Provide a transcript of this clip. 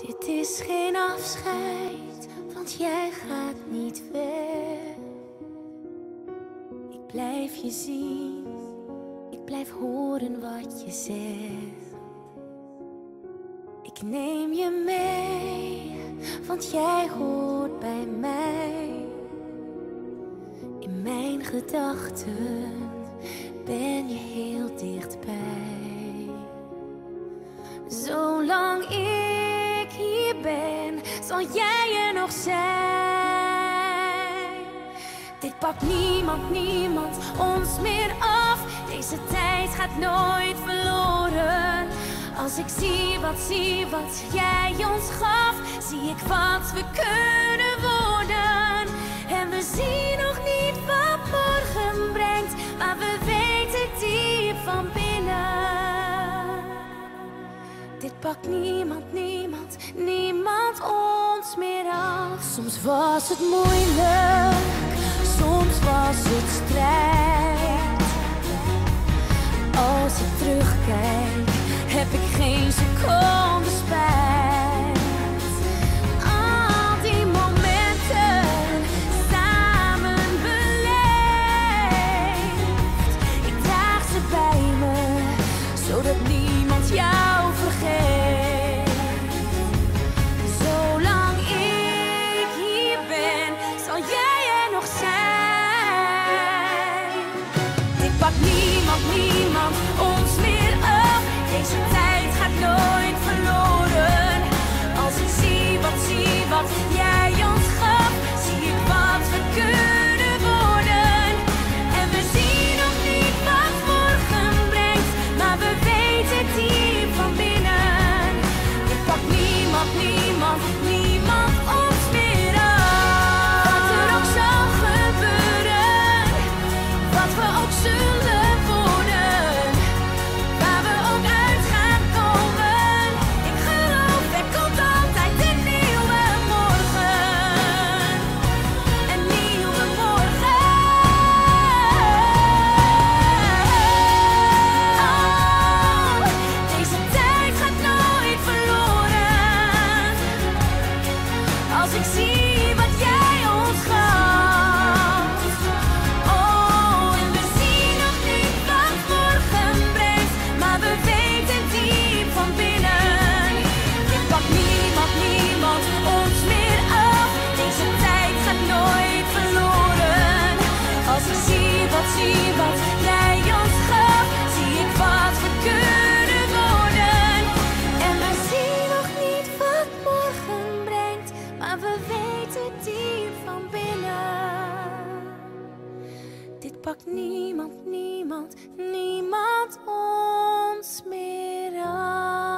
Dit is geen afscheid, want jij gaat niet weg. Ik blijf je zien, ik blijf horen wat je zegt. Ik neem je mee, want jij hoort bij mij. In mijn gedachten ben je heel dichtbij. Zolang ik hier ben, zal jij er nog zijn. Dit pakt niemand ons meer af. Deze tijd gaat nooit verloren. Als ik zie wat jij ons gaf, zie ik wat we kunnen worden. En we zien nog niet wat morgen brengt, maar we weten diep van binnen. Dit pakt niemand ons meer af. Soms was het moeilijk, soms was het strijd. Als ik terugkijk, heb ik geen seconde spijt. Al die momenten samen beleefd. Ik draag ze bij me, zodat niemand jou vergeet. Zolang ik hier ben, zal jij er nog zijn. Dit pakt niemand ons meer af. Deze tijd gaat nooit verloren. Als ik zie wat jij ons gaf, zie ik wat we kunnen worden. En we zien nog niet wat morgen brengt, maar we weten diep van binnen. Dit pakt niemand ons meer af. Wat er ook zal gebeuren, wat we ook zullen worden, waar we ook uit gaan komen. Ik geloof, er komt altijd een nieuwe morgen. Een nieuwe morgen. Oh, deze tijd gaat nooit verloren. Als ik zie wat jij ons gaf. Oh, en we zien nog niet wat morgen brengt, maar we weten diep van binnen. Dit pakt niemand ons meer af. Deze tijd gaat nooit verloren. Als ik zie wat jij ons gaf, zie ik wat we kunnen worden. En we zien nog niet wat morgen brengt, maar we weten diep van binnen. Dit pakt niemand ons meer af.